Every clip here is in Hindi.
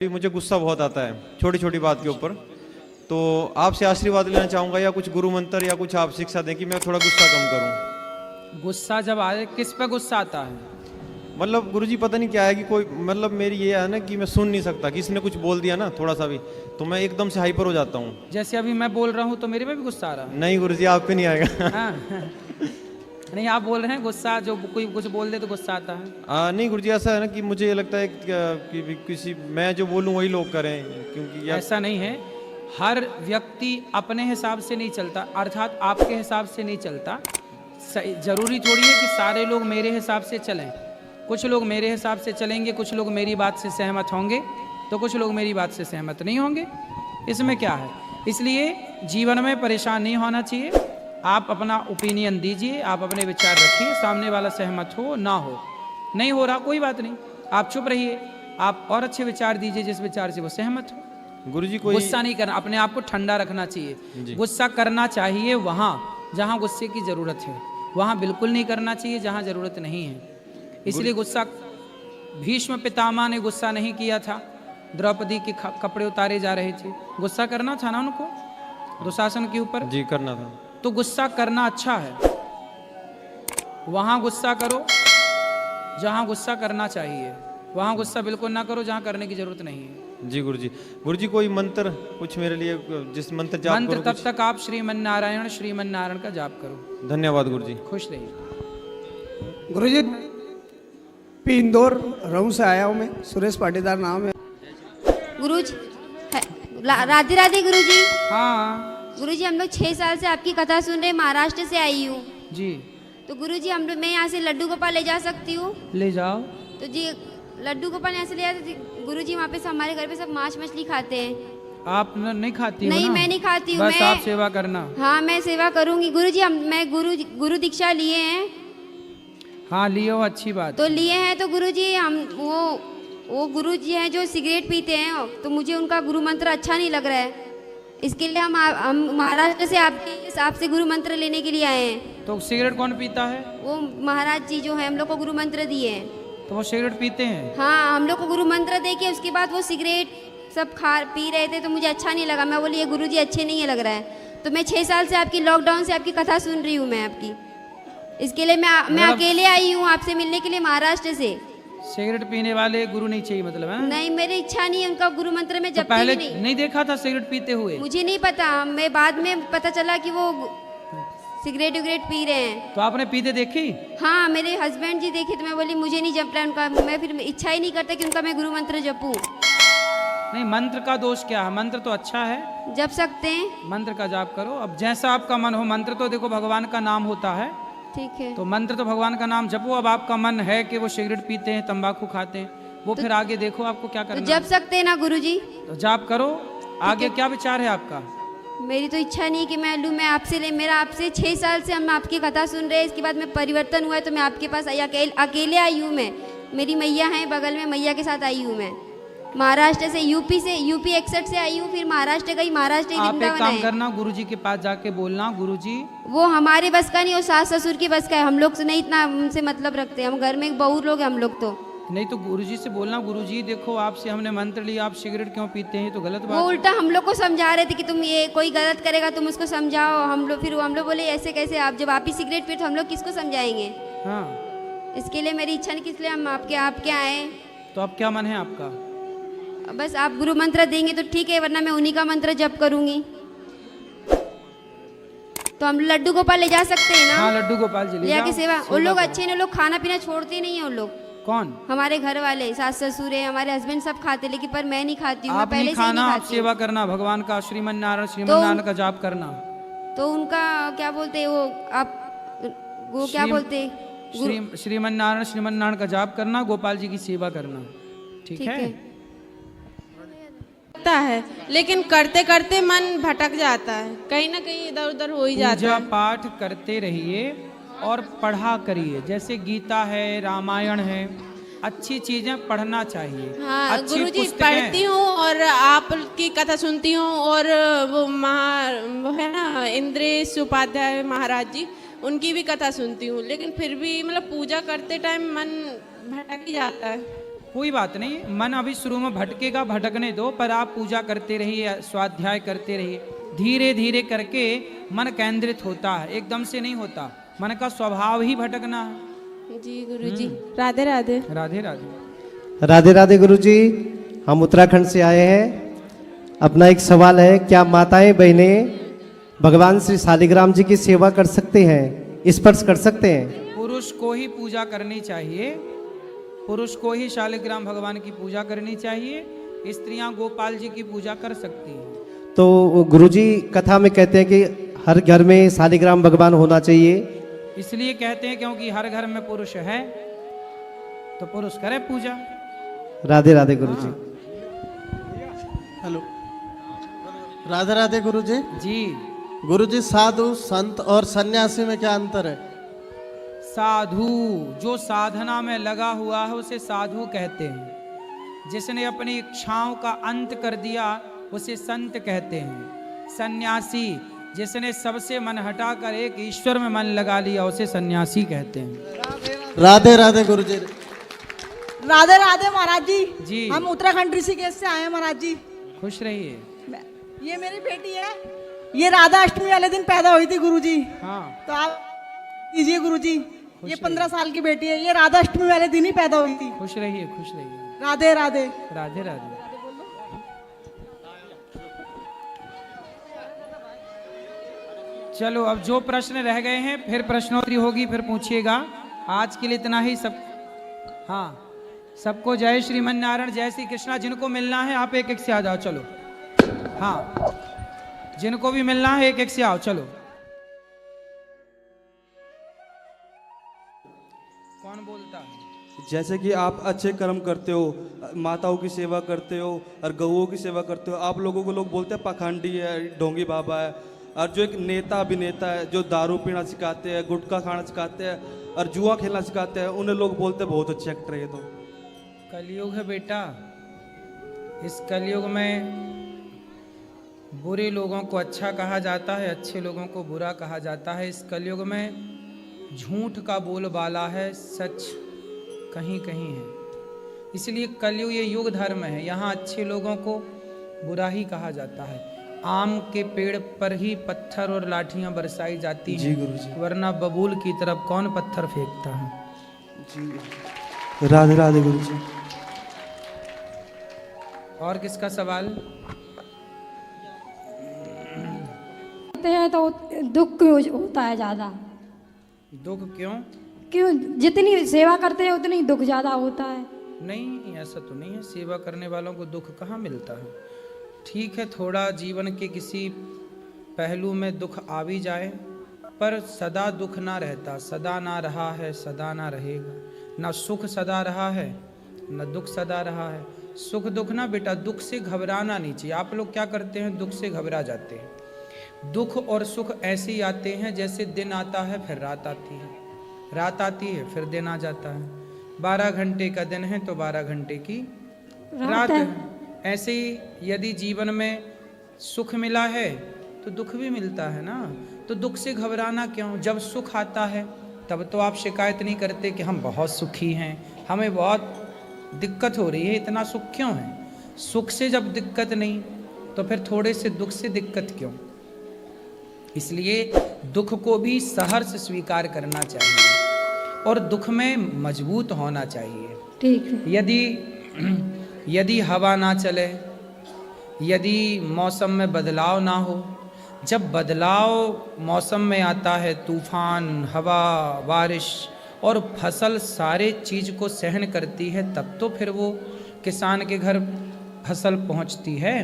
मुझे गुस्सा बहुत आता है छोटी छोटी बात के ऊपर। तो आपसे आशीर्वाद लेना चाहूँगा या कुछ गुरु मंत्र या कुछ आप शिक्षा दें कि मैं थोड़ा गुस्सा कम करूँ। गुस्सा जब आए, किस पे गुस्सा आता है? मतलब गुरुजी पता नहीं क्या है कि कोई मतलब मेरी ये है ना कि मैं सुन नहीं सकता, किसी ने कुछ बोल दिया ना थोड़ा सा भी तो मैं एकदम से हाइपर हो जाता हूँ। जैसे अभी मैं बोल रहा हूँ तो मेरे पे भी गुस्सा आ रहा है? नहीं गुरुजी आप पे नहीं आएगा। हाँ। नहीं, आप बोल रहे हैं गुस्सा, जो कोई कुछ बोल दे तो गुस्सा आता है। नहीं गुरुजी ऐसा है ना कि मुझे ये लगता है कि किसी मैं जो बोलूँ वही लोग करें, क्योंकि ऐसा नहीं है। हर व्यक्ति अपने हिसाब से नहीं चलता, अर्थात आपके हिसाब से नहीं चलता। जरूरी थोड़ी है कि सारे लोग मेरे हिसाब से चलें। कुछ लोग मेरे हिसाब से चलेंगे, कुछ लोग मेरी बात से सहमत होंगे, तो कुछ लोग मेरी बात से सहमत नहीं होंगे। इसमें क्या है? इसलिए जीवन में परेशान नहीं होना चाहिए। आप अपना ओपिनियन दीजिए, आप अपने विचार रखिए, सामने वाला सहमत हो ना हो, नहीं हो रहा कोई बात नहीं, आप चुप रहिए, आप और अच्छे विचार दीजिए जिस विचार से वो सहमत हो। गुरुजी कोई गुस्सा नहीं करना, अपने आप को ठंडा रखना चाहिए। गुस्सा करना चाहिए वहाँ जहाँ गुस्से की जरूरत है, वहाँ बिल्कुल नहीं करना चाहिए जहाँ जरूरत नहीं है। इसलिए गुस्सा, भीष्म पितामह ने गुस्सा नहीं किया था, द्रौपदी के कपड़े उतारे जा रहे थे, गुस्सा करना था ना उनको दुशासन के ऊपर? जी करना था। तो गुस्सा करना अच्छा है, वहाँ गुस्सा करो जहाँ गुस्सा करना चाहिए, वहाँ गुस्सा बिल्कुल ना करो जहाँ करने की जरूरत नहीं है। जी गुरुजी। गुरुजी कोई मंत्र कुछ मेरे लिए, जिस मंत्र जाप मंत्र करो तब तक आप श्रीमन नारायण का जाप करो। धन्यवाद गुरुजी। खुश रहिए। गुरुजी, इंदौर रहूं से आया हूँ मैं, सुरेश पाटीदार नाम है। गुरुजी राधे राधे गुरुजी। हाँ गुरुजी, हम लोग 6 साल से आपकी कथा सुन रहे, महाराष्ट्र से आई हूँ। जी, तो गुरुजी मैं यहाँ से लड्डू गोपाल ले जा सकती हूँ? ले जाओ। तो जी लड्डू गोपाल यहाँ से ले जाते गुरुजी, वहाँ पे हमारे घर पे सब मांस मछली खाते हैं। आप नहीं खाती हो नहीं ना? मैं नहीं खाती हूँ। बस आप सेवा करना। हाँ मैं सेवा करूँगी गुरुजी। मैं गुरु दीक्षा लिए हैं। हाँ लियो, अच्छी बात। तो लिए हैं तो गुरुजी हम वो गुरुजी हैं जो सिगरेट पीते हैं, तो मुझे उनका गुरु मंत्र अच्छा नहीं लग रहा है। इसके लिए हम महाराष्ट्र से आपसे गुरु मंत्र लेने के लिए आए हैं। तो सिगरेट कौन पीता है? वो महाराज जी जो है हम लोग को गुरु मंत्र दिए हैं। तो वो सिगरेट पीते हैं? हाँ, हम लोग को गुरु मंत्र दे के उसके बाद वो सिगरेट सब पी रहे थे, तो मुझे अच्छा नहीं लगा। मैं बोली ये गुरुजी अच्छे नहीं है लग रहा है। तो मैं 6 साल से आपकी लॉकडाउन से आपकी कथा सुन रही हूँ मैं आपकी। इसके लिए मैं अकेले आई हूँ आपसे मिलने के लिए महाराष्ट्र से। सिगरेट पीने वाले गुरु नहीं चाहिए मतलब है? नहीं, मेरी इच्छा नहीं है उनका गुरु मंत्र में तो जब पहले नहीं। नहीं देखा था सिगरेट पीते हुए? मुझे नहीं पता, मैं बाद में पता चला कि वो सिगरेट विगरेट पी रहे हैं। तो आपने पीते देखी? हाँ, मेरे हस्बैंड जी देखे, तो मैं बोली मुझे नहीं जप रहा उनका, मैं फिर इच्छा ही नहीं करता कि उनका मैं गुरु मंत्र जपूं। नहीं, मंत्र का दोष क्या है? मंत्र तो अच्छा है, जप सकते हैं। मंत्र का जाप करो, अब जैसा आपका मन हो। मंत्र तो देखो भगवान का नाम होता है, ठीक है। तो मंत्र तो भगवान का नाम जपो। अब आपका मन है कि वो सिगरेट पीते हैं, तंबाकू खाते हैं, वो फिर आगे देखो आपको क्या तो करना जप सकते हैं ना गुरुजी? तो जाप करो। आगे क्या विचार है आपका? मेरी तो इच्छा नहीं कि मैं लूँ। मैं आपसे मेरा आपसे 6 साल से हम आपकी कथा सुन रहे हैं। इसके बाद में परिवर्तन हुआ है तो मैं आपके पास आई, अकेले आई हूँ मैं। मेरी मैया हैं बगल में, मैया के साथ आई हूँ मैं। महाराष्ट्र से, यूपी 61 से आई हूँ, फिर महाराष्ट्र गई, महाराष्ट्र आप एक वृंदावन काम है। करना, गुरुजी के पास जाके बोलना, गुरुजी वो हमारे बस का नहीं, वो सास ससुर की बस का है। हम लोग से नहीं इतना उनसे मतलब रखते, हम घर में बहुत लोग हैं हम लोग। तो नहीं तो गुरुजी से बोलना, गुरुजी देखो आपसे हमने मंत्र लिया, आप सिगरेट क्यों पीते हैं? तो गलत वो बात। उल्टा हम लोग को समझा रहे थे कि तुम ये कोई गलत करेगा तुम उसको समझाओ। हम लोग बोले ऐसे कैसे, आप जब आप ही सिगरेट पीते तो हम लोग किसको समझाएंगे? हाँ, इसके लिए मेरी इच्छा नहीं कि इसलिए हम आपके आए। तो अब क्या मन है आपका? बस आप गुरु मंत्र देंगे तो ठीक है, वरना मैं उन्हीं का मंत्र जप करूंगी। तो हम लड्डू गोपाल ले जा सकते हैं ना? हाँ, लड्डू गोपाल जी ले ले जाके जाओ, सेवा। उन लोग करो। अच्छे हैं, लोग खाना पीना छोड़ते नहीं है उन लोग। कौन? हमारे घर वाले, सास ससुर है, हमारे हस्बैंड सब खाते, लेकिन पर मैं नहीं खाती हूँ। मैं आप पहले नहीं से ही खाना, नहीं आप खाती सेवा करना भगवान का, श्रीमन नारायण का जाप करना। तो उनका क्या बोलते हैं वो, आप वो क्या बोलते हैं? श्रीमन नारायण का जाप करना, गोपाल जी की सेवा करना, ठीक है? है, लेकिन करते करते मन भटक जाता है, कहीं ना कहीं इधर उधर हो ही जाता पूजा है। पाठ करते रहिए और पढ़ा करिए, जैसे गीता है, रामायण है, अच्छी चीजें पढ़ना चाहिए। हाँ अच्छी गुरुजी, पुस्तकें। पढ़ती हूँ और आपकी कथा सुनती हूँ, और वो वो है ना इंद्रेश उपाध्याय महाराज जी, उनकी भी कथा सुनती हूँ, लेकिन फिर भी मतलब पूजा करते टाइम मन भटक ही जाता है। कोई बात नहीं, मन अभी शुरू में भटकेगा, भटकने दो, पर आप पूजा करते रहिए, स्वाध्याय करते रहिए, धीरे धीरे करके मन केंद्रित होता है, एकदम से नहीं होता। मन का स्वभाव ही भटकना है। जी गुरुजी, राधे राधे। राधे राधे। राधे राधे गुरुजी, हम उत्तराखंड से आए हैं। अपना एक सवाल है, क्या माताएं बहनें भगवान श्री शालिग्राम जी की सेवा कर सकते हैं, स्पर्श कर सकते हैं? पुरुष को ही पूजा करनी चाहिए, पुरुष को ही शालिग्राम भगवान की पूजा करनी चाहिए, स्त्रियां गोपाल जी की पूजा कर सकती हैं। तो गुरुजी कथा में कहते हैं कि हर घर में शालिग्राम भगवान होना चाहिए, इसलिए कहते हैं क्योंकि हर घर में पुरुष है, तो पुरुष करे पूजा। राधे राधे गुरुजी। हेलो, राधे राधे गुरुजी। जी, गुरुजी, साधु संत और सन्यासी में क्या अंतर है? साधु जो साधना में लगा हुआ है उसे साधु कहते हैं, जिसने अपनी इच्छाओं का अंत कर दिया उसे संत कहते हैं। सन्यासी जिसने सबसे मन हटाकर एक ईश्वर में मन लगा लिया उसे सन्यासी कहते हैं। राधे राधे गुरुजी। राधे राधे महाराज जी। जी। हम उत्तराखंड ऋषिकेश से आए हैं महाराज जी। खुश रहिए। ये मेरी बेटी है, ये राधा अष्टमी वाले दिन पैदा हुई थी गुरुजी। हाँ, तो आप कीजिए गुरुजी, ये 15 साल की बेटी है, ये राधा अष्टमी वाले दिन ही पैदा हुई थी। खुश रहिए, खुश रहिए। राधे राधे। राधे राधे। चलो, अब जो प्रश्न रह गए हैं फिर प्रश्नोत्तरी होगी, फिर पूछिएगा। आज के लिए इतना ही। सब हाँ, सबको जय श्रीमन नारायण, जय श्री कृष्णा। जिनको मिलना है आप एक एक से आ जाओ, चलो। हाँ, जिनको भी मिलना है एक एक से आओ, चलो। कौन बोलता है? जैसे कि आप अच्छे कर्म करते हो, माताओं की सेवा करते हो और गऊओं की सेवा करते हो, आप लोगों को लोग बोलते हैं पाखंडी है, ढोंगी बाबा है। और जो एक नेता अभिनेता है जो दारू पीना सिखाते हैं, गुटखा खाना सिखाते हैं और जुआ खेलना सिखाते हैं, उन्हें लोग बोलते हैं बहुत अच्छे एक्टर है। ये तो कलयुग है बेटा, इस कलयुग में बुरे लोगों को अच्छा कहा जाता है, अच्छे लोगों को बुरा कहा जाता है। इस कलयुग में झूठ का बोलबाला है, सच कहीं कहीं है। इसलिए कलयुग ये युग धर्म है, यहाँ अच्छे लोगों को बुरा ही कहा जाता है। आम के पेड़ पर ही पत्थर और लाठियां बरसाई जाती हैं, वरना बबूल की तरफ कौन पत्थर फेंकता है। जी, राधे राधे गुरु जी। और किसका सवाल? हैं तो दुख होता है ज़्यादा। दुख क्यों? क्यों? जितनी सेवा करते हैं उतनी दुख ज़्यादा होता है। नहीं, ऐसा तो नहीं है, सेवा करने वालों को दुख कहाँ मिलता है। ठीक है, थोड़ा जीवन के किसी पहलू में दुख आ भी जाए, पर सदा दुख ना रहता। सदा ना रहा है, सदा ना रहेगा। ना सुख सदा रहा है, ना दुख सदा रहा है। सुख दुख ना बेटा, दुख से घबराना नहीं चाहिए। आप लोग क्या करते हैं, दुख से घबरा जाते हैं। दुख और सुख ऐसे ही आते हैं जैसे दिन आता है फिर रात आती है, रात आती है फिर दिन आ जाता है। 12 घंटे का दिन है तो 12 घंटे की रात है। ऐसे ही यदि जीवन में सुख मिला है तो दुख भी मिलता है ना। तो दुख से घबराना क्यों? जब सुख आता है तब तो आप शिकायत नहीं करते कि हम बहुत सुखी हैं, हमें बहुत दिक्कत हो रही है, इतना सुख क्यों है। सुख से जब दिक्कत नहीं तो फिर थोड़े से दुख से दिक्कत क्यों। इसलिए दुख को भी सहर्ष स्वीकार करना चाहिए और दुख में मजबूत होना चाहिए। ठीक है। यदि हवा ना चले, यदि मौसम में बदलाव ना हो, जब बदलाव मौसम में आता है, तूफान, हवा, बारिश और फसल सारे चीज़ को सहन करती है, तब तो फिर वो किसान के घर फसल पहुंचती है।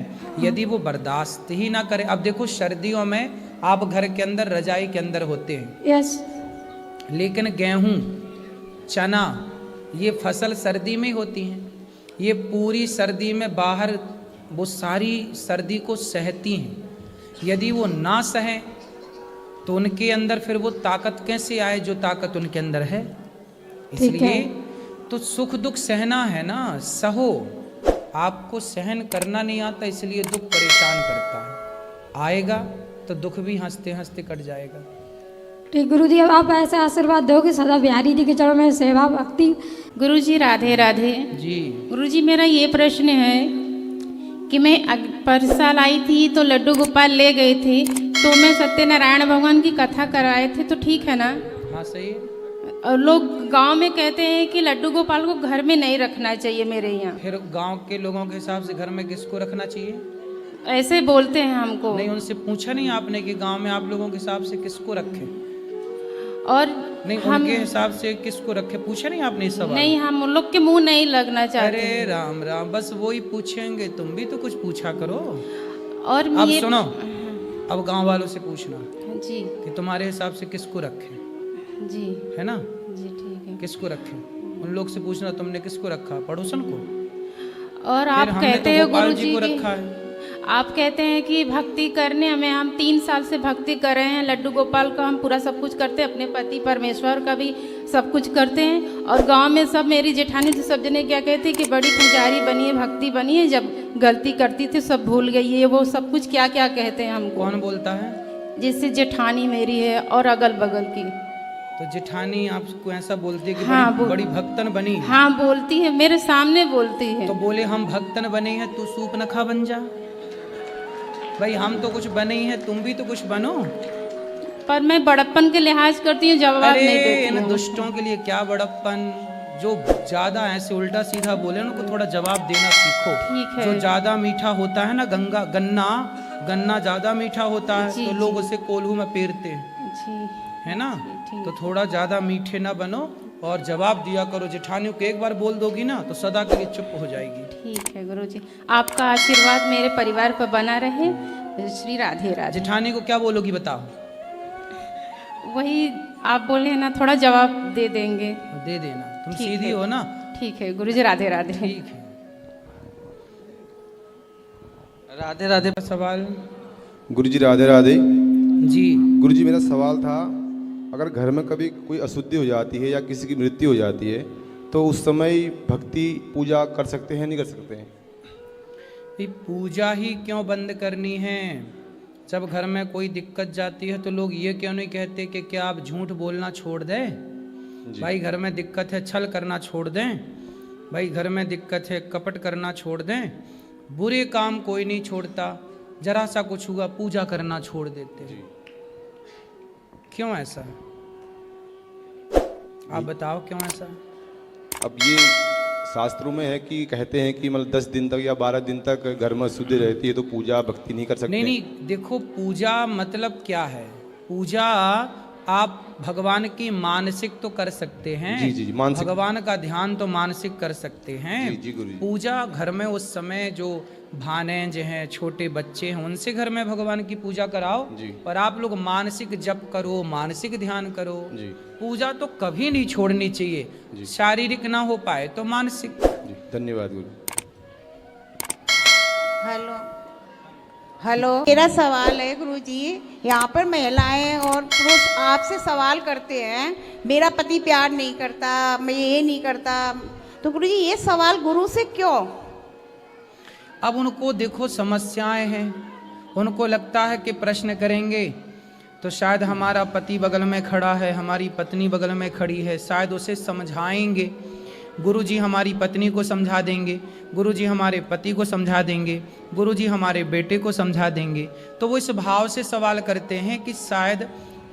यदि वो बर्दाश्त ही ना करे, अब देखो सर्दियों में आप घर के अंदर रजाई के अंदर होते हैं, यस, लेकिन गेहूं, चना, ये फसल सर्दी में ही होती हैं। ये पूरी सर्दी में बाहर वो सारी सर्दी को सहती हैं। यदि वो ना सहें तो उनके अंदर फिर वो ताकत कैसे आए जो ताकत उनके अंदर है। इसलिए तो सुख दुख सहना है ना, सहो। आपको सहन करना नहीं आता, इसलिए दुख परेशान करता है। आएगा तो दुख भी हंसते हंसते कट जाएगा। ठीक गुरु जी, अब आप ऐसे आशीर्वाद दो कि सदा बिहारी जी के चरणों में सेवा भक्ति। गुरु जी राधे राधे। जी गुरु जी मेरा ये प्रश्न है कि मैं पर साल आई थी तो लड्डू गोपाल ले गए थे, तो मैं सत्यनारायण भगवान की कथा कराए थे, तो ठीक है ना? हाँ सही है। और लोग गांव में कहते हैं कि लड्डू गोपाल को घर में नहीं रखना चाहिए मेरे यहाँ। फिर गांव के लोगों के हिसाब से घर में किसको रखना चाहिए? ऐसे बोलते हैं हमको। नहीं, उनसे पूछा नहीं आपने कि गांव में आप लोगों के हिसाब से किसको रखे? और नहीं, उनके हिसाब से किसको रखे पूछा नहीं आपने इस सवाल? नहीं, हम उन लोग के मुंह नहीं लगना चाहते। अरे राम राम, बस वो ही पूछेंगे, तुम भी तो कुछ पूछा करो। और अब सुनो, अब गांव वालों से पूछना जी कि तुम्हारे हिसाब से किसको रखे, जी है ना? जी ठीक है। किसको रखे, उन लोग से पूछना तुमने किसको रखा, पड़ोसन को? और आप हमने कहते तो हो गोपाल गुरु जी को की, रखा है। आप कहते हैं कि भक्ति करने हमें, हम 3 साल से भक्ति कर रहे हैं, लड्डू गोपाल का हम पूरा सब कुछ करते हैं, अपने पति परमेश्वर का भी सब कुछ करते हैं। और गांव में सब, मेरी जेठानी तो सब जने क्या कहती कि बड़ी पुजारी बनी है, भक्ति बनी है, जब गलती करती थी सब भूल गई है, वो सब कुछ क्या क्या कहते हैं हमको। कौन बोलता है? जिससे जेठानी मेरी है और अगल बगल की। तो जेठानी आपको ऐसा बोलती है कि हाँ, बड़ी भक्तन बनी है? हाँ बोलती है, मेरे सामने बोलती है। तो बोले हम भक्तन बने हैं, तू सूप नखा बन जा। भाई हम तो कुछ बने ही हैं, तुम भी तो कुछ बनो। पर मैं बड़प्पन के लिहाज करती हूँ, जवाब नहीं देती इन हूँ। दुष्टों के लिए क्या बड़प्पन, जो ज्यादा ऐसे उल्टा सीधा बोले उनको थोड़ा जवाब देना सीखो। ठीक है। जो ज्यादा मीठा होता है ना, गन्ना ज्यादा मीठा होता है, जी, तो लोग उसे कोल्हू में पेरते हैं, जी है ना? ठीक। तो थोड़ा ज्यादा मीठे ना बनो और जवाब दिया करो। जेठानियों को एक बार बोल दोगी ना तो सदा के लिए चुप हो जाएगी। ठीक है गुरुजी, आपका आशीर्वाद मेरे परिवार पर बना रहे। श्री राधे राधे। जेठानी को क्या बोलोगी बताओ? वही आप बोले ना, थोड़ा जवाब दे देंगे। दे देना, तुम ठीक सीधी है। हो ना? ठीक है गुरुजी, राधे राधे। ठीक है। राधे राधे का सवाल। गुरुजी राधे राधे। जी गुरुजी मेरा सवाल था, अगर घर में कभी कोई अशुद्धि हो जाती है या किसी की मृत्यु हो जाती है तो उस समय भक्ति पूजा कर सकते हैं, नहीं कर सकते हैं? ये पूजा ही क्यों बंद करनी है? जब घर में कोई दिक्कत जाती है तो लोग ये क्यों नहीं कहते कि क्या आप झूठ बोलना छोड़ दें? भाई घर में दिक्कत है, छल करना छोड़ दें। भाई घर में दिक्कत है, कपट करना छोड़ दें। बुरे काम कोई नहीं छोड़ता, जरा सा कुछ हुआ पूजा करना छोड़ देते हैं। क्यों ऐसा? आप बताओ क्यों ऐसा? अब ये शास्त्रों में है कि कहते हैं कि मतलब 10 दिन तक या 12 दिन तक घर में अशुद्धि रहती है तो पूजा भक्ति नहीं कर सकते। नहीं नहीं, देखो पूजा मतलब क्या है? पूजा आप भगवान की मानसिक तो कर सकते हैं। जी जी, मानसिक। भगवान का ध्यान तो मानसिक कर सकते हैं। जी जी गुरु जी। पूजा घर में उस समय जो भानेज हैं, छोटे बच्चे हैं, उनसे घर में भगवान की पूजा कराओ। जी। पर आप लोग मानसिक जप करो, मानसिक ध्यान करो। जी। पूजा तो कभी नहीं छोड़नी चाहिए। शारीरिक ना हो पाए तो मानसिक। जी धन्यवाद गुरु। हेलो हेलो, मेरा सवाल है गुरुजी, यहाँ पर महिलाएं और पुरुष आपसे सवाल करते हैं, मेरा पति प्यार नहीं करता, मैं ये नहीं करता, तो गुरुजी ये सवाल गुरु से क्यों? अब उनको देखो समस्याएं हैं, उनको लगता है कि प्रश्न करेंगे तो शायद हमारा पति बगल में खड़ा है, हमारी पत्नी बगल में खड़ी है, शायद उसे समझाएंगे। गुरुजी हमारी पत्नी को समझा देंगे, गुरुजी हमारे पति को समझा देंगे, गुरुजी हमारे बेटे को समझा देंगे। तो वो इस भाव से सवाल करते हैं कि शायद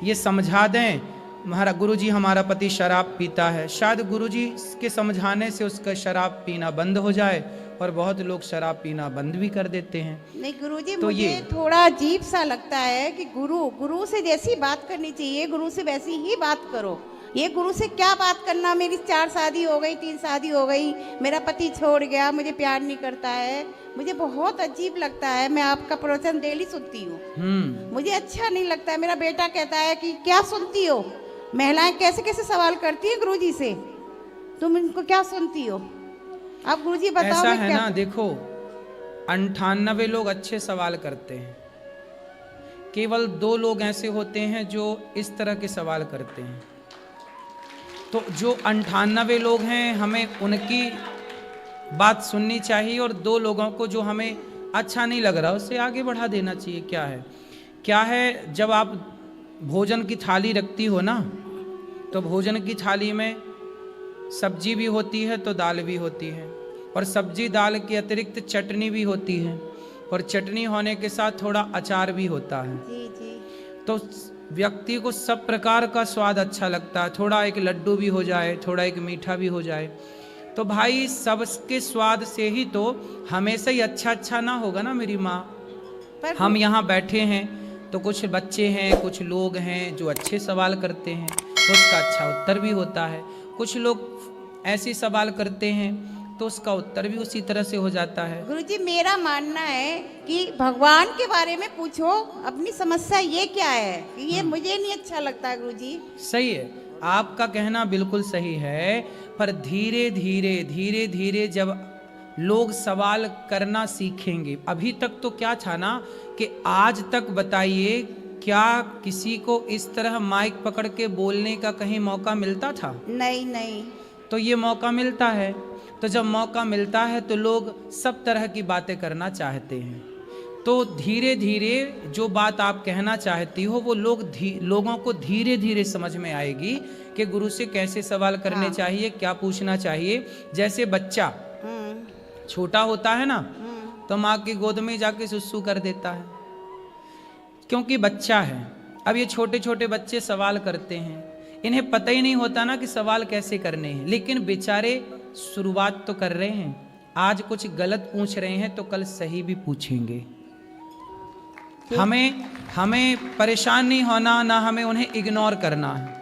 ये समझा दें, हमारा गुरुजी हमारा पति शराब पीता है, शायद गुरुजी के समझाने से उसका शराब पीना बंद हो जाए। और बहुत लोग शराब पीना बंद भी कर देते हैं। नहीं गुरुजी, तो मुझे थोड़ा अजीब सा लगता है कि गुरु से जैसी बात करनी चाहिए गुरु से वैसी ही बात करो। ये गुरु से क्या बात करना, मेरी 4 शादी हो गई, 3 शादी हो गई, मेरा पति छोड़ गया, मुझे प्यार नहीं करता है, मुझे बहुत अजीब लगता है। मैं आपका प्रवचन डेली सुनती हूँ, मुझे अच्छा नहीं लगता है। मेरा बेटा कहता है कि क्या सुनती हो, महिलाएं कैसे कैसे सवाल करती हैं गुरुजी से, तुम इनको क्या सुनती हो? आप गुरुजी बताओ। ऐसा है ना, देखो 98 लोग अच्छे सवाल करते हैं, केवल 2 लोग ऐसे होते हैं जो इस तरह के सवाल करते हैं। तो जो 98 लोग हैं हमें उनकी बात सुननी चाहिए, और 2 लोगों को जो हमें अच्छा नहीं लग रहा उससे आगे बढ़ा देना चाहिए। क्या है जब आप भोजन की थाली रखती हो ना, तो भोजन की थाली में सब्जी भी होती है तो दाल भी होती है, और सब्जी दाल के अतिरिक्त चटनी भी होती है, और चटनी होने के साथ थोड़ा अचार भी होता है। जी जी। तो व्यक्ति को सब प्रकार का स्वाद अच्छा लगता है, थोड़ा एक लड्डू भी हो जाए, थोड़ा एक मीठा भी हो जाए। तो भाई सबके स्वाद से ही तो हमेशा ही अच्छा अच्छा ना होगा ना मेरी माँ। हम यहाँ बैठे हैं तो कुछ बच्चे हैं, कुछ लोग हैं जो अच्छे सवाल करते हैं तो उसका अच्छा उत्तर भी होता है, कुछ लोग ऐसे सवाल करते हैं तो उसका उत्तर भी उसी तरह से हो जाता है। गुरुजी मेरा मानना है कि भगवान के बारे में पूछो, अपनी समस्या ये क्या है, ये मुझे नहीं अच्छा लगता गुरुजी। सही है, आपका कहना बिल्कुल सही है, पर धीरे धीरे धीरे धीरे जब लोग सवाल करना सीखेंगे, अभी तक तो क्या था ना कि आज तक बताइए क्या किसी को इस तरह माइक पकड़ के बोलने का कहीं मौका मिलता था? नहीं नहीं। तो ये मौका मिलता है, तो जब मौका मिलता है तो लोग सब तरह की बातें करना चाहते हैं। तो धीरे धीरे जो बात आप कहना चाहती हो वो लोगों को धीरे धीरे समझ में आएगी कि गुरु से कैसे सवाल करने चाहिए, क्या पूछना चाहिए। जैसे बच्चा छोटा होता है ना तो माँ की गोद में जाके सुसु कर देता है, क्योंकि बच्चा है। अब ये छोटे छोटे बच्चे सवाल करते हैं, इन्हें पता ही नहीं होता ना कि सवाल कैसे करने हैं, लेकिन बेचारे शुरुआत तो कर रहे हैं। आज कुछ गलत पूछ रहे हैं तो कल सही भी पूछेंगे। हमें परेशान नहीं होना, ना हमें उन्हें इग्नोर करना है।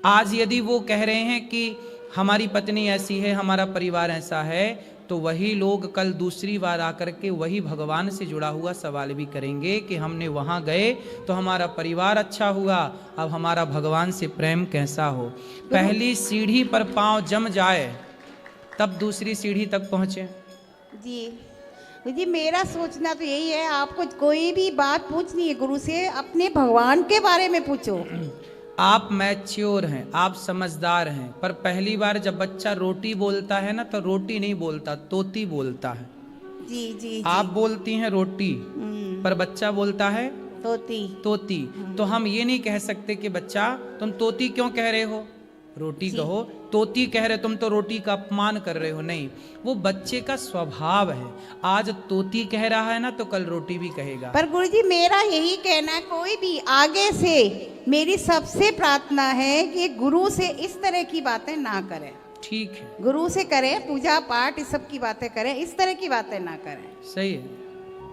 आज यदि वो कह रहे हैं कि हमारी पत्नी ऐसी है, हमारा परिवार ऐसा है, तो वही लोग कल दूसरी बार आकर के वही भगवान से जुड़ा हुआ सवाल भी करेंगे कि हमने वहाँ गए तो हमारा परिवार अच्छा हुआ, अब हमारा भगवान से प्रेम कैसा हो। पहली सीढ़ी पर पांव जम जाए तब दूसरी सीढ़ी तक पहुँचे। जी मेरा सोचना तो यही है, आपको कोई भी बात पूछनी है गुरु से, अपने भगवान के बारे में पूछो। आप मैच्योर हैं, आप समझदार हैं, पर पहली बार जब बच्चा रोटी बोलता है ना तो रोटी नहीं बोलता, तोती बोलता है। जी। आप बोलती हैं रोटी, पर बच्चा बोलता है तोती। तो हम ये नहीं कह सकते कि बच्चा तुम तोती क्यों कह रहे हो, रोटी कहो। तोती कह रहे तुम तो रोटी का अपमान कर रहे हो। नहीं, वो बच्चे का स्वभाव है। आज तोती कह रहा है ना तो कल रोटी भी कहेगा। पर गुरुजी मेरा यही कहना है, कोई भी आगे से मेरी सबसे प्रार्थना है कि गुरु से इस तरह की बातें ना करें। ठीक है, गुरु से करें, पूजा पाठ इस सब की बातें करें, इस तरह की बातें ना करें। सही है,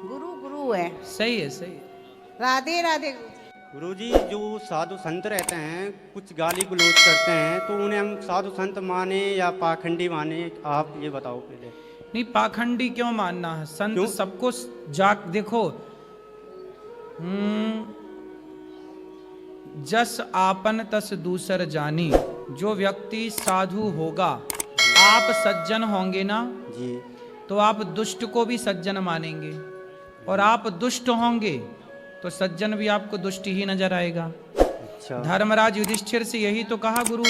गुरु है। सही है, सही है। राधे राधे। गुरुजी जो साधु संत रहते हैं कुछ गाली गलौज करते हैं, तो उन्हें हम साधु संत माने या पाखंडी माने, आप ये बताओ पहले। नहीं, पाखंडी क्यों मानना है? संत सबको देखो, जस आपन तस दूसर जानी। जो व्यक्ति साधु होगा, आप सज्जन होंगे ना जी, तो आप दुष्ट को भी सज्जन मानेंगे, और आप दुष्ट होंगे तो सज्जन भी आपको दुष्ट ही नजर आएगा। अच्छा। धर्मराज युधिष्ठिर से यही तो कहा गुरु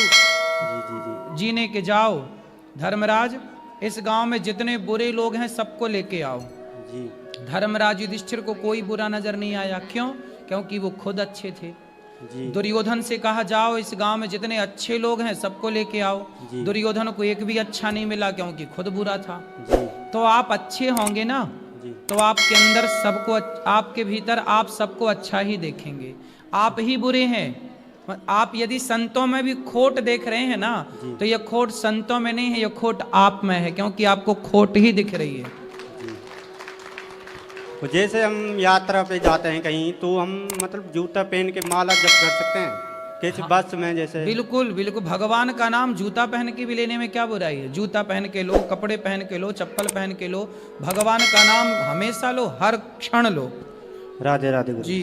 जी ने कि जाओ धर्मराज, इस गांव में जितने बुरे लोग हैं सबको लेके आओ। जी। धर्मराज युधिष्ठिर को कोई बुरा नजर नहीं आया। क्यों? क्योंकि वो खुद अच्छे थे। जी। दुर्योधन से कहा जाओ इस गांव में जितने अच्छे लोग हैं सबको लेके आओ। दुर्योधन को एक भी अच्छा नहीं मिला क्योंकि खुद बुरा था। जी। तो आप अच्छे होंगे ना तो आपके अंदर सबको, आपके भीतर आप सबको अच्छा ही देखेंगे। आप ही बुरे हैं। आप यदि संतों में भी खोट देख रहे हैं ना तो यह खोट संतों में नहीं है, यह खोट आप में है, क्योंकि आपको खोट ही दिख रही है। तो जैसे हम यात्रा पे जाते हैं कहीं, तो हम मतलब जूता पहन के माला जप कर सकते हैं कैसे? हाँ, बस में जैसे। बिल्कुल बिल्कुल, भगवान का नाम जूता पहन के भी लेने में क्या बुराई है? जूता पहन के लो, कपड़े पहन के लो, चप्पल पहन के लो, भगवान का नाम हमेशा लो, हर क्षण लो। राधे राधे गुरु जी।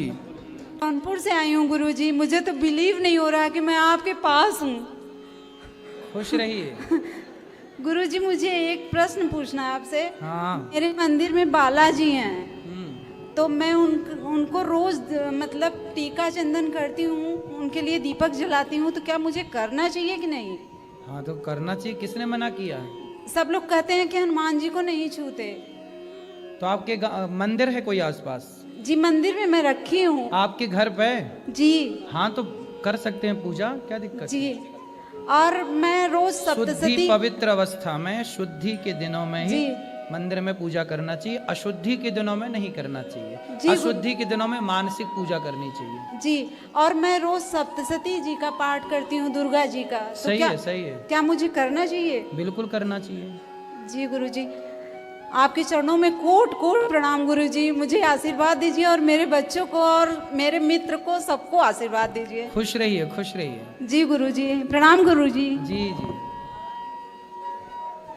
कानपुर से आई हूँ गुरुजी, मुझे तो बिलीव नहीं हो रहा कि मैं आपके पास हूँ। खुश रहिए। गुरुजी मुझे एक प्रश्न पूछना है आपसे। हाँ। मेरे मंदिर में बालाजी हैं, तो मैं उनको रोज मतलब टीका चंदन करती हूँ, उनके लिए दीपक जलाती हूँ, तो क्या मुझे करना चाहिए कि नहीं? हाँ तो करना चाहिए, किसने मना किया? सब लोग कहते हैं कि हनुमान जी को नहीं छूते। तो आपके मंदिर है कोई आसपास? जी मंदिर में मैं रखी हूँ। आपके घर पे? जी हाँ तो कर सकते हैं पूजा, क्या दिक्कत? जी, और मैं रोज शुद्धि सप्तशती पवित्र अवस्था में, शुद्धि के दिनों में ही जी। मंदिर में पूजा करना चाहिए, अशुद्धि के दिनों में नहीं करना चाहिए। जी, अशुद्धि के दिनों में मानसिक पूजा करनी चाहिए। जी, और मैं रोज सप्तशती जी का पाठ करती हूँ, दुर्गा जी का। तो सही क्या, है, सही है, क्या मुझे करना चाहिए? बिल्कुल करना चाहिए। जी गुरुजी, आपके चरणों में कोट कोट प्रणाम गुरुजी। मुझे आशीर्वाद दीजिए और मेरे बच्चों को और मेरे मित्र को सबको आशीर्वाद दीजिए। खुश रहिए, खुश रहिए। जी गुरुजी, प्रणाम गुरुजी। जी जी,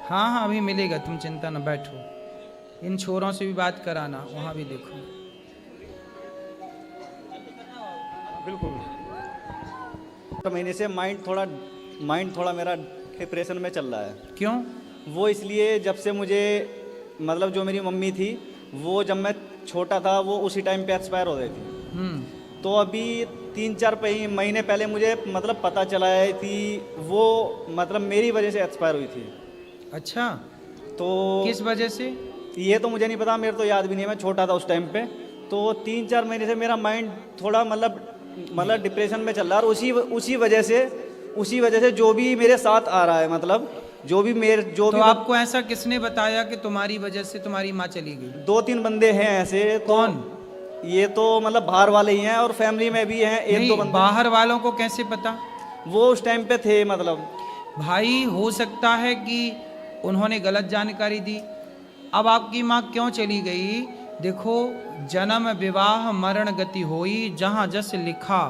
हाँ हाँ अभी मिलेगा, तुम चिंता न बैठो। इन छोरों से भी बात कराना, वहाँ भी देखो। बिल्कुल। तो महीने से माइंड थोड़ा मेरा डिप्रेशन में चल रहा है। क्यों? वो इसलिए जब से मुझे मतलब जो मेरी मम्मी थी वो जब मैं छोटा था वो उसी टाइम पे एक्सपायर हो गई थी। तो अभी 3-4 महीने पहले मुझे मतलब पता चला है कि वो मतलब मेरी वजह से एक्सपायर हुई थी। अच्छा, तो किस वजह से? ये तो मुझे नहीं पता, मेरे तो याद भी नहीं है, मैं छोटा था उस टाइम पे। तो 3-4 महीने से मेरा माइंड थोड़ा मतलब डिप्रेशन में चल रहा है। और उसी वजह से जो भी मेरे साथ आ रहा है, मतलब तो आपको ऐसा किसने बताया कि तुम्हारी वजह से तुम्हारी माँ चली गई? 2-3 बंदे हैं ऐसे। कौन? ये तो मतलब बाहर वाले ही हैं और फैमिली में भी हैं 1-2 बंदे। बाहर वालों को कैसे पता? वो उस टाइम पे थे। मतलब भाई हो सकता है कि उन्होंने गलत जानकारी दी। अब आपकी माँ क्यों चली गई? देखो, जन्म विवाह मरण गति होई, जहाँ जस लिखा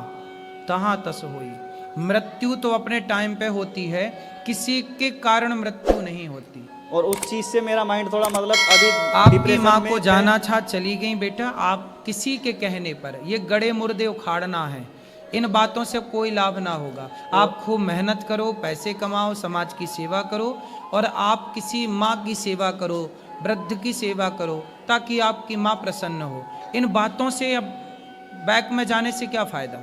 तहाँ तस होई। मृत्यु तो अपने टाइम पे होती है, किसी के कारण मृत्यु नहीं होती। और उस चीज से मेरा माइंड थोड़ा मतलब अभी आपकी माँ को जाना था, चली गई बेटा। आप किसी के कहने पर ये गड़े मुर्दे उखाड़ना है, इन बातों से कोई लाभ ना होगा। आप खूब मेहनत करो, पैसे कमाओ, समाज की सेवा करो, और आप किसी माँ की सेवा करो, वृद्ध की सेवा करो, ताकि आपकी माँ प्रसन्न हो। इन बातों से अब बैक में जाने से क्या फायदा?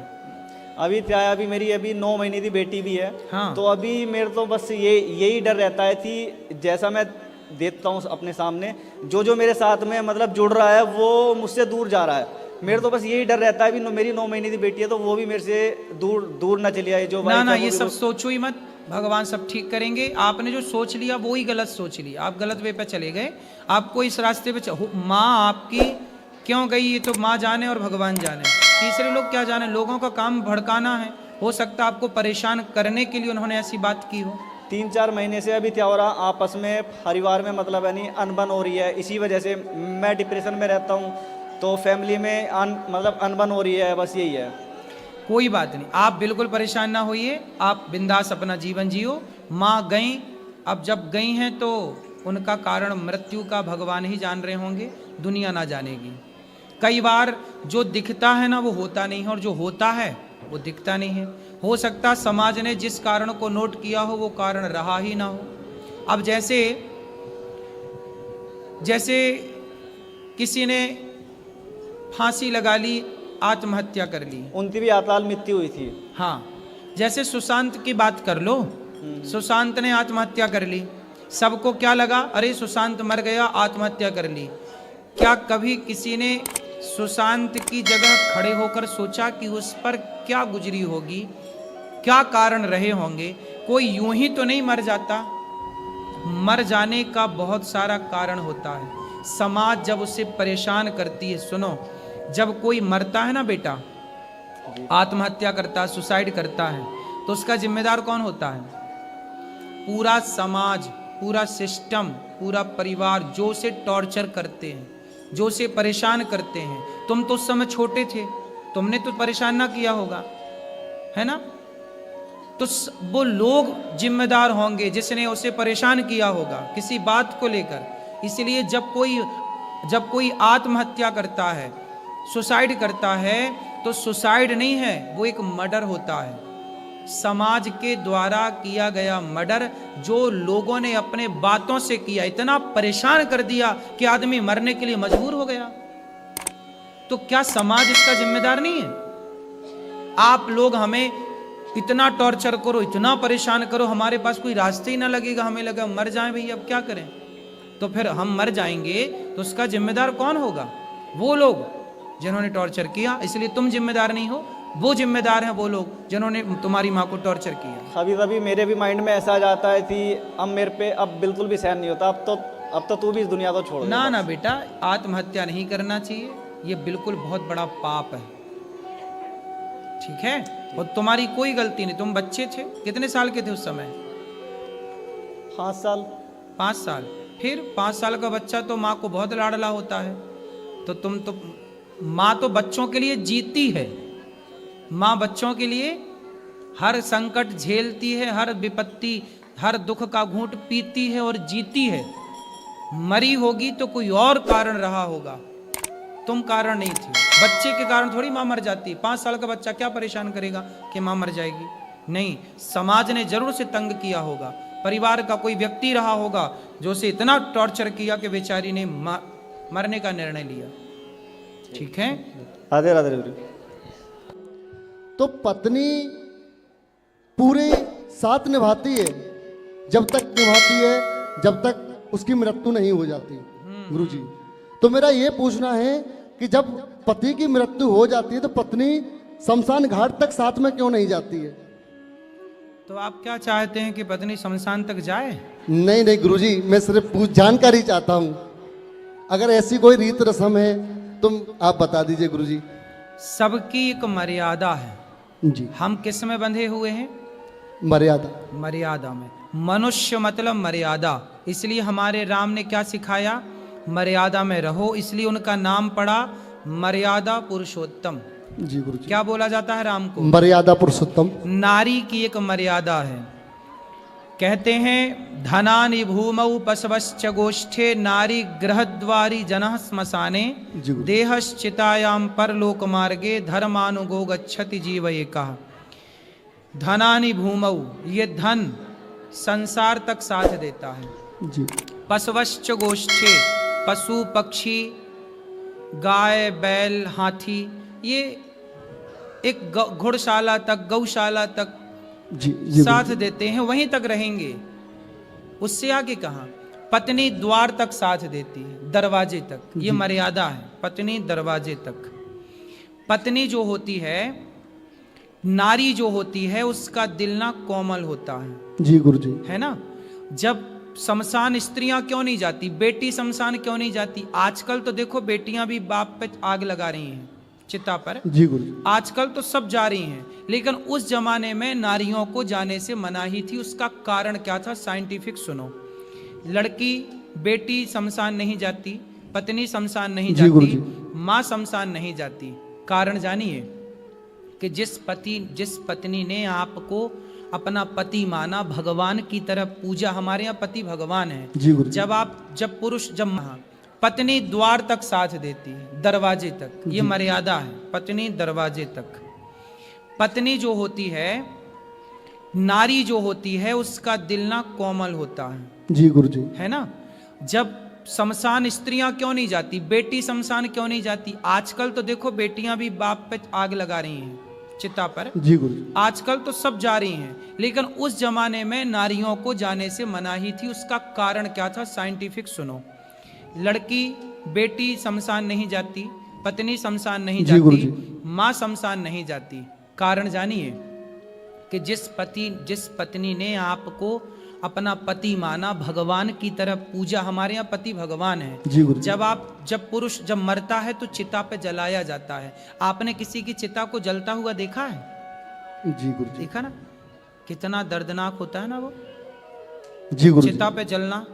अभी क्या है, अभी 9 महीने की बेटी भी है। हाँ। तो अभी मेरे तो बस यही डर रहता है कि जैसा मैं देखता हूँ अपने सामने, जो मेरे साथ में मतलब जुड़ रहा है वो मुझसे दूर जा रहा है। मेरे तो बस यही डर रहता है, अभी मेरी 9 महीने की बेटी है तो वो भी मेरे से दूर ना चली आए। जो ना ये सब सोचो ही मत, भगवान सब ठीक करेंगे। आपने जो सोच लिया वो ही गलत सोच लिया, आप गलत वे पे चले गए। आपको इस रास्ते पे माँ आपकी क्यों गई ये तो माँ जाने और भगवान जाने, तीसरे लोग क्या जाने। लोगों का काम भड़काना है। हो सकता है आपको परेशान करने के लिए उन्होंने ऐसी बात की हो। 3-4 महीने से अभी क्या हो रहा, आपस में परिवार में मतलब यानी अनबन हो रही है। इसी वजह से मैं डिप्रेशन में रहता हूँ, तो फैमिली में मतलब अनबन हो रही है। बस यही है। कोई बात नहीं, आप बिल्कुल परेशान ना होइए, आप बिंदास अपना जीवन जियो। माँ गई, अब जब गई हैं तो उनका कारण मृत्यु का भगवान ही जान रहे होंगे, दुनिया ना जानेगी। कई बार जो दिखता है ना वो होता नहीं है, और जो होता है वो दिखता नहीं है। हो सकता समाज ने जिस कारण को नोट किया हो वो कारण रहा ही ना हो। अब जैसे किसी ने फांसी लगा ली, आत्महत्या कर ली, उनकी भी अकाल मृत्यु हुई थी। हाँ, जैसे सुशांत की बात कर लो, सुशांत ने आत्महत्या कर ली। सबको क्या लगा, अरे सुशांत मर गया, आत्महत्या कर ली। क्या कभी किसी ने सुशांत की जगह खड़े होकर सोचा कि उस पर क्या गुजरी होगी, क्या कारण रहे होंगे? कोई यूं ही तो नहीं मर जाता, मर जाने का बहुत सारा कारण होता है। समाज जब उसे परेशान करती है, सुनो, जब कोई मरता है ना बेटा, आत्महत्या करता है, सुसाइड करता है, तो उसका जिम्मेदार कौन होता है? पूरा समाज, पूरा सिस्टम, पूरा परिवार, जो उसे टॉर्चर करते हैं, जो उसे परेशान करते हैं। तुम तो उस समय छोटे थे, तुमने तो परेशान ना किया होगा, है ना? तो वो लोग जिम्मेदार होंगे जिसने उसे परेशान किया होगा किसी बात को लेकर। इसलिए जब कोई आत्महत्या करता है, सुसाइड करता है, तो सुसाइड नहीं है, वो एक मर्डर होता है। समाज के द्वारा किया गया मर्डर, जो लोगों ने अपने बातों से किया, इतना परेशान कर दिया कि आदमी मरने के लिए मजबूर हो गया। तो क्या समाज इसका जिम्मेदार नहीं है? आप लोग हमें इतना टॉर्चर करो, इतना परेशान करो, हमारे पास कोई रास्ते ही ना लगेगा, हमें लगा मर जाएं भाई, अब क्या करें? तो फिर हम मर जाएंगे तो उसका जिम्मेदार कौन होगा? वो लोग जिन्होंने टॉर्चर किया, इसलिए तुम जिम्मेदार नहीं हो, वो जिम्मेदार हैं वो लोग जिन्होंने तुम्हारी माँ को टॉर्चर किया। कभी कभी मेरे भी माइंड में ऐसा आ जाता है कि अब मेरे पे अब बिल्कुल भी सहन नहीं होता, अब तो तू भी इस दुनिया को छोड़ दे। ना ना बेटा, आत्महत्या नहीं करना चाहिए, ये बिल्कुल बहुत बड़ा पाप है, ठीक है। और तुम्हारी कोई गलती नहीं, तुम बच्चे थे, कितने साल के थे उस समय? 5 साल। 5 साल, फिर 5 साल का बच्चा तो माँ को बहुत लाडला होता है, तो तुम तो माँ तो बच्चों के लिए जीती है, माँ बच्चों के लिए हर संकट झेलती है, हर विपत्ति हर दुख का घूंट पीती है और जीती है। मरी होगी तो कोई और कारण रहा होगा, तुम कारण नहीं थी। बच्चे के कारण थोड़ी माँ मर जाती। 5 साल का बच्चा क्या परेशान करेगा कि माँ मर जाएगी? नहीं, समाज ने जरूर से तंग किया होगा, परिवार का कोई व्यक्ति रहा होगा जो उसे इतना टॉर्चर किया कि बेचारी ने मरने का निर्णय लिया, ठीक है। राधे राधे। तो पत्नी पूरे साथ निभाती है, जब तक निभाती है जब तक उसकी मृत्यु नहीं हो जाती गुरुजी। तो मेरा ये पूछना है कि जब पति की मृत्यु हो जाती है तो पत्नी शमशान घाट तक साथ में क्यों नहीं जाती है? तो आप क्या चाहते हैं कि पत्नी शमशान तक जाए? नहीं नहीं गुरुजी, मैं सिर्फ जानकारी चाहता हूँ। अगर ऐसी कोई रीत रस्म है तो आप बता दीजिए गुरुजी। सबकी एक मर्यादा है जी। हम किस में बंधे हुए हैं? मर्यादा। मर्यादा में। मनुष्य मतलब मर्यादा, इसलिए हमारे राम ने क्या सिखाया? मर्यादा में रहो, इसलिए उनका नाम पड़ा मर्यादा पुरुषोत्तम। जी गुरुजी। क्या बोला जाता है राम को? मर्यादा पुरुषोत्तम। नारी की एक मर्यादा है। कहते हैं धनानि भूमौ पशवश्च गोष्ठे नारी गृहद्वारी जनः श्मशाने देहश्चितायाम परलोक मार्गे धर्मानुगो गच्छति जीव एकः। धनानि भूमौ, ये धन संसार तक साथ देता है जी। पशवश्च गोष्ठे, पशु पक्षी गाय बैल हाथी, ये एक घुड़शाला तक गौशाला तक जी साथ देते हैं, वहीं तक रहेंगे। उससे आगे कहाँ? पत्नी द्वार तक साथ देती है, दरवाजे तक, ये मर्यादा है। पत्नी दरवाजे तक। पत्नी जो होती है, नारी जो होती है, उसका दिल ना कोमल होता है। जी गुरुजी। है ना? जब शमशान स्त्रियां क्यों नहीं जाती, बेटी शमशान क्यों नहीं जाती? आजकल तो देखो बेटियां भी बाप पे आग लगा रही हैं चिता पर। जी गुरुजी। आजकल तो सब जा रही हैं, लेकिन उस जमाने में नारियों को जाने से मनाही थी। उसका कारण क्या था? साइंटिफिक सुनो। लड़की बेटी शमशान नहीं जाती, पत्नी शमशान नहीं जाती, माँ शमशान नहीं जाती। कारण जानिए कि जिस पत्नी ने आपको अपना पति माना, भगवान की तरह पूजा, हमारे यहाँ पति भगवान है। जब पुरुष पत्नी द्वार तक साथ देती है, दरवाजे तक, ये मर्यादा है। पत्नी दरवाजे तक। पत्नी जो होती है, नारी जो होती है, उसका दिल ना कोमल होता है। जी गुरुजी। है ना? जब शमशान स्त्रियां क्यों नहीं जाती, बेटी शमशान क्यों नहीं जाती? आजकल तो देखो बेटियां भी बाप पे आग लगा रही हैं चिता पर। जी गुरुजी। आजकल तो सब जा रही हैं, लेकिन उस जमाने में नारियों को जाने से मनाही थी। उसका कारण क्या था? साइंटिफिक सुनो। लड़की बेटी शमशान नहीं जाती, पत्नी शमशान नहीं जाती, माँ शमशान नहीं जाती। कारण जानिए कि जिस पत्नी ने आपको अपना पति माना, भगवान की तरह पूजा, हमारे यहाँ पति भगवान है। जब पुरुष जब मरता है तो चिता पे जलाया जाता है। आपने किसी की चिता को जलता हुआ देखा है? जी गुरुजी। देखा ना? कितना दर्दनाक होता है ना वो। जी गुरुजी। चिता पे जलना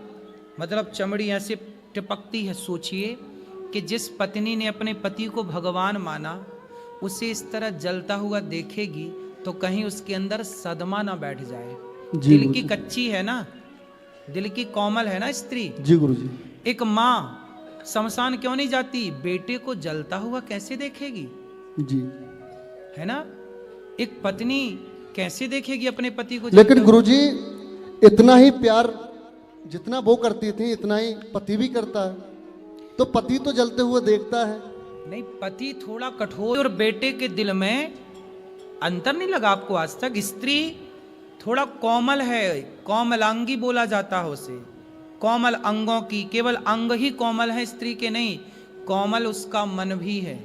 मतलब चमड़ी ऐसे टिपकती है। सोचिए कि जिस पत्नी ने अपने पति को भगवान माना, उसे इस तरह जलता हुआ देखेगी तो कहीं उसके अंदर सदमा ना बैठ जाए। दिल की कच्ची है ना, दिल की कोमल है ना स्त्री। जी गुरुजी। एक माँ शमशान क्यों नहीं जाती? बेटे को जलता हुआ कैसे देखेगी? जी। है ना? एक पत्नी कैसे देखेगी अपने पति को? लेकिन गुरुजी, इतना ही प्यार जितना वो करती थी इतना ही पति भी करता है, तो पति तो जलते हुए देखता है। नहीं, पति थोड़ा कठोर और बेटे के दिल में अंतर नहीं लगा आपको आज तक? स्त्री थोड़ा कोमल है, कोमलांगी बोला जाता है उसे। कोमल अंगों की, केवल अंग ही कोमल है स्त्री के नहीं, कोमल उसका मन भी है।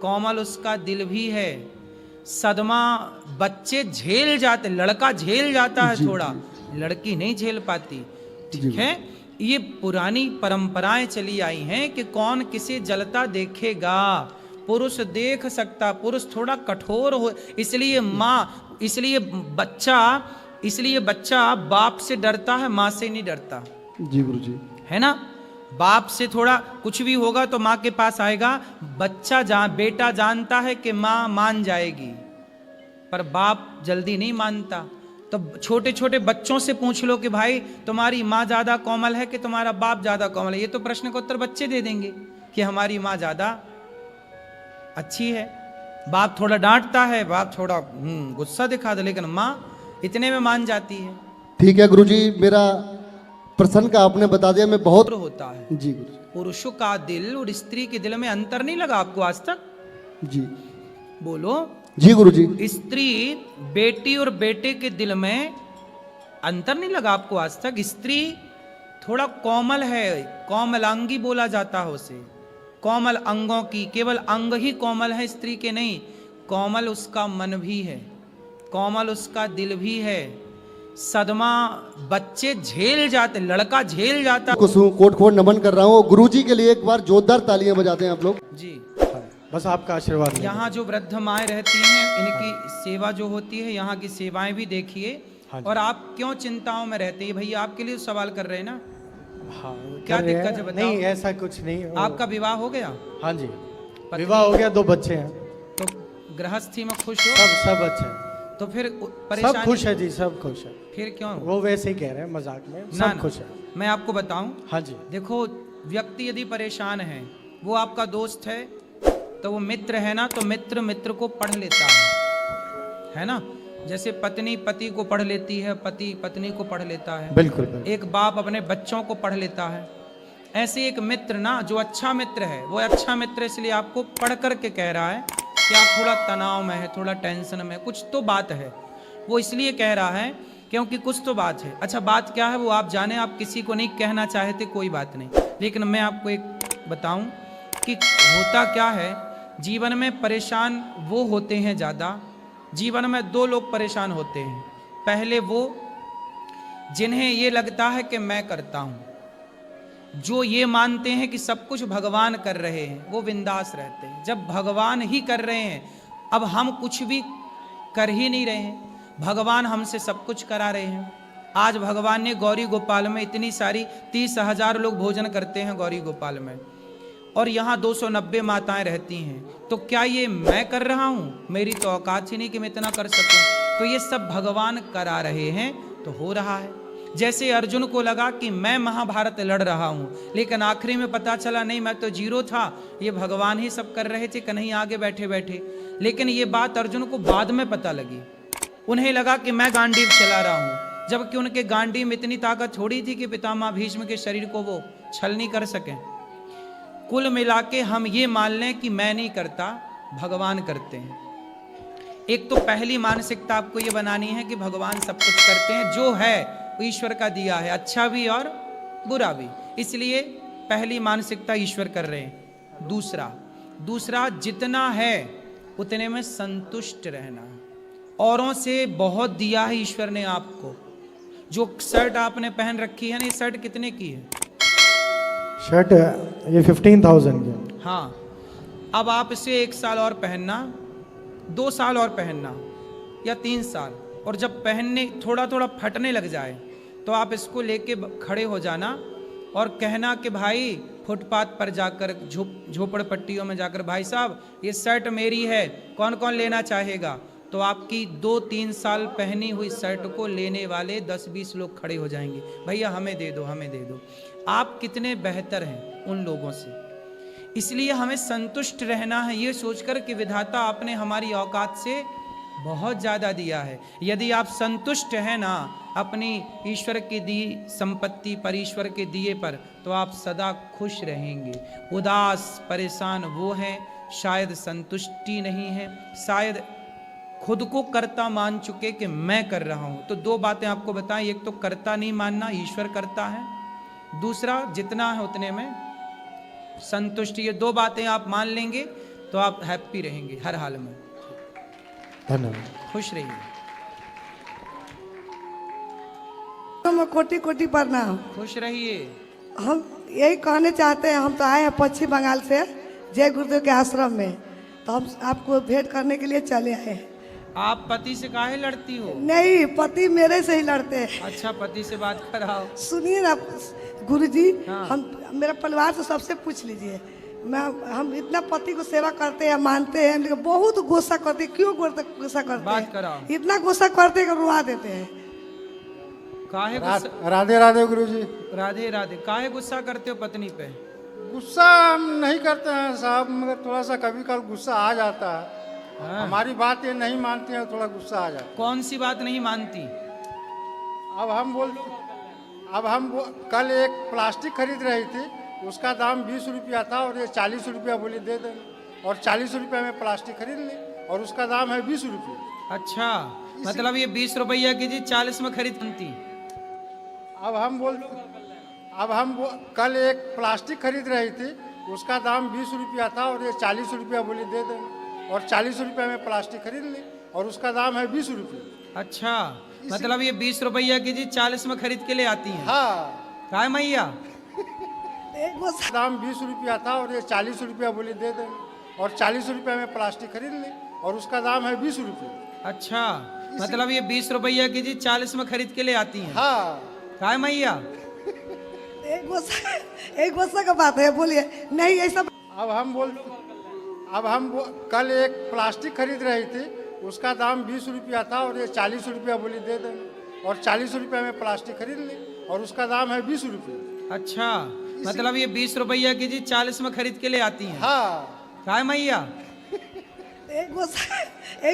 कोमल उसका दिल भी है। सदमा बच्चे झेल जाते, लड़का झेल जाता है थोड़ा, लड़की नहीं झेल पाती। ठीक है, ये पुरानी परंपराएं चली आई हैं कि कौन किसे जलता देखेगा, पुरुष देख सकता, पुरुष थोड़ा कठोर हो, इसलिए माँ, इसलिए बच्चा बाप से डरता है, माँ से नहीं डरता। जी गुरुजी, है ना, बाप से थोड़ा कुछ भी होगा तो माँ के पास आएगा। बेटा जानता है कि माँ मान जाएगी, पर बाप जल्दी नहीं मानता। तो छोटे छोटे बच्चों से पूछ लो कि भाई तुम्हारी माँ ज्यादा कोमल है कि तुम्हारा बाप ज्यादा कोमल है, ये तो प्रश्न का उत्तर बच्चे दे देंगे कि हमारी माँ ज्यादा अच्छी है। बाप थोड़ा डांटता है, बाप थोड़ा गुस्सा दिखा दे, लेकिन माँ इतने में मान जाती है। ठीक है गुरुजी, मेरा प्रश्न का आपने बता दिया, मैं बहुत होता है जी गुरुजी। पुरुषों का दिल और स्त्री के दिल में अंतर नहीं लगा आपको आज तक? जी बोलो जी गुरुजी। स्त्री बेटी और बेटे के दिल में अंतर नहीं लगा आपको आज तक? स्त्री थोड़ा कोमल है, कोमलांगी बोला जाता है उसे, कोमल अंगों की, केवल अंग ही कोमल है स्त्री के नहीं, कोमल उसका मन भी है, कोमल उसका दिल भी है। सदमा बच्चे झेल जाते, लड़का झेल जाता। कोट कोट नमन कर रहा हूँ गुरुजी के लिए, एक बार जोरदार तालियां बजाते हैं आप लोग जी। बस आपका आशीर्वाद। यहाँ जो वृद्ध माएँ रहती हैं, इनकी सेवा जो होती है, यहाँ की सेवाएं भी देखिए। और आप क्यों चिंताओं में रहते हैं? भैया आपके लिए सवाल कर रहे हैं ना। हाँ, क्या दिक्कत है बताओ? नहीं ऐसा कुछ नहीं। आपका विवाह हो गया? हाँ जी, विवाह हो गया, 2 बच्चे हैं। तो गृहस्थी में खुश हो? सब अच्छे हैं। तो फिर परेशानी? सब खुश है जी, सब खुश है। फिर क्यों? वो वैसे ही कह रहे हैं मजाक में, सब खुश है। मैं आपको बताऊं, हाँ जी, देखो व्यक्ति यदि परेशान है, वो आपका दोस्त है तो वो मित्र है ना, तो मित्र को पढ़ लेता है ना। जैसे पत्नी पति को पढ़ लेती है, पति पत्नी को पढ़ लेता है, बिल्कुल। एक बाप अपने बच्चों को पढ़ लेता है। ऐसे एक मित्र ना, जो अच्छा मित्र है, वो अच्छा मित्र इसलिए आपको पढ़ करके कह रहा है कि आप थोड़ा तनाव में है, थोड़ा टेंशन में, कुछ तो बात है। वो इसलिए कह रहा है क्योंकि कुछ तो बात है। अच्छा, बात क्या है वो आप जाने, आप किसी को नहीं कहना चाहते, कोई बात नहीं, लेकिन मैं आपको एक बताऊं कि होता क्या है, जीवन में परेशान वो होते हैं ज़्यादा। जीवन में 2 लोग परेशान होते हैं। पहले वो जिन्हें ये लगता है कि मैं करता हूँ, जो ये मानते हैं कि सब कुछ भगवान कर रहे हैं, वो बिंदास रहते हैं। जब भगवान ही कर रहे हैं, अब हम कुछ भी कर ही नहीं रहे हैं, भगवान हमसे सब कुछ करा रहे हैं। आज भगवान ने गौरी गोपाल में इतनी सारी 30,000 लोग भोजन करते हैं गौरी गोपाल में, और यहाँ 290 माताएं रहती हैं। तो क्या ये मैं कर रहा हूँ? मेरी तो औकात ही नहीं कि मैं इतना कर सकूं। तो ये सब भगवान करा रहे हैं, तो हो रहा है। जैसे अर्जुन को लगा कि मैं महाभारत लड़ रहा हूँ, लेकिन आखिरी में पता चला नहीं, मैं तो 0 था, ये भगवान ही सब कर रहे थे कन्हैया आगे बैठे बैठे। लेकिन ये बात अर्जुन को बाद में पता लगी। उन्हें लगा कि मैं गांडीव चला रहा हूँ, जबकि उनके गांडीव में इतनी ताकत छोड़ी थी कि पितामह भीष्म के शरीर को वो छल नहीं कर सके। कुल मिला के हम ये मान लें कि मैं नहीं करता, भगवान करते हैं। एक तो पहली मानसिकता आपको ये बनानी है कि भगवान सब कुछ करते हैं, जो है वो ईश्वर का दिया है, अच्छा भी और बुरा भी, इसलिए पहली मानसिकता ईश्वर कर रहे हैं। दूसरा जितना है उतने में संतुष्ट रहना। औरों से बहुत दिया है ईश्वर ने आपको। जो शर्ट आपने पहन रखी है ना, ये शर्ट कितने की है? शर्ट ये 15,000 की। हाँ, अब आप इसे 1 साल और पहनना, 2 साल और पहनना, या 3 साल, और जब पहनने थोड़ा थोड़ा फटने लग जाए तो आप इसको लेके खड़े हो जाना और कहना कि भाई फुटपाथ पर जाकर, झोपड़पट्टियों में जाकर, भाई साहब ये शर्ट मेरी है, कौन कौन लेना चाहेगा? तो आपकी 2-3 साल पहनी हुई शर्ट को लेने वाले 10-20 लोग खड़े हो जाएंगे, भैया हमें दे दो, हमें दे दो। आप कितने बेहतर हैं उन लोगों से। इसलिए हमें संतुष्ट रहना है, ये सोचकर कि विधाता आपने हमारी औकात से बहुत ज़्यादा दिया है। यदि आप संतुष्ट हैं ना अपनी ईश्वर की दी संपत्ति पर, ईश्वर के दिए पर, तो आप सदा खुश रहेंगे। उदास परेशान वो हैं शायद संतुष्टि नहीं है, शायद खुद को कर्ता मान चुके कि मैं कर रहा हूँ। तो 2 बातें आपको बताएं, एक तो कर्ता नहीं मानना, ईश्वर करता है, दूसरा जितना है उतने में संतुष्टि। ये 2 बातें आप मान लेंगे तो आप हैप्पी रहेंगे हर हाल में। धन्यवाद। खुश रहिए। कोटि कोटि प्रणाम। खुश रहिए। हम यही कहने चाहते हैं, हम तो आए हैं पश्चिम बंगाल से जय गुरुदेव के आश्रम में, तो हम आपको भेंट करने के लिए चले आए हैं। आप पति से काहे लड़ती हो? नहीं, पति मेरे से ही लड़ते हैं। अच्छा, पति से बात कराओ। सुनिए ना गुरुजी, हाँ। हम मेरे परिवार से सबसे पूछ लीजिए, हम इतना पति को सेवा करते हैं, मानते हैं, लेकिन बहुत गुस्सा करते हैं। क्यों गुस्सा करते बात हैं? कराओ। इतना गुस्सा करते हैं कि रुआ देते हैं। काहे गुस्सा? राधे राधे गुरुजी। राधे राधे। काहे गुस्सा करते हो पत्नी पे? गुस्सा हम नहीं करते हैं साहब, मगर थोड़ा सा कभी कभी गुस्सा आ जाता है। हाँ। हमारी बात ये नहीं मानती है, थोड़ा गुस्सा आ जाता है। कौन सी बात नहीं मानती? अब हम कल एक प्लास्टिक खरीद रही थी, उसका दाम 20 रुपया था और ये 40 रुपया बोली दे देंगे, और 40 रुपया में प्लास्टिक खरीद ली और उसका दाम है 20 रुपये। अच्छा, मतलब ये 20 रुपया की चीज 40 में खरीदती। अब हम कल एक प्लास्टिक खरीद रही थी, उसका दाम 20 रुपया था और ये 40 रुपया बोली दे देंगे, और 40 रुपया में प्लास्टिक खरीद ली और उसका दाम है 20 रुपये। अच्छा, मतलब ये 20 रुपया की चीज 40 में खरीद के ले आती हैं। हाँ। काय मैया? दाम 20 रुपया था और ये 40 रुपया बोली दे देंगे, और 40 रुपया में प्लास्टिक खरीद ली और उसका दाम है 20 रुपये। अच्छा, मतलब ये 20 रुपया की चीज 40 में खरीद के ले आती हैं। हाँ। काय मैया? एक गुस्सा का बात है, बोलिए। नहीं ऐसा। अब हम कल एक प्लास्टिक खरीद रही थी, उसका दाम 20 रुपया था और ये 40 रुपया बोली दे देंगे, और 40 रुपया में प्लास्टिक खरीद ली और उसका दाम है 20 रुपये। अच्छा, मतलब ये 20 रुपया की चीज 40 में खरीद के ले आती हैं। हाँ। काय मैया? एक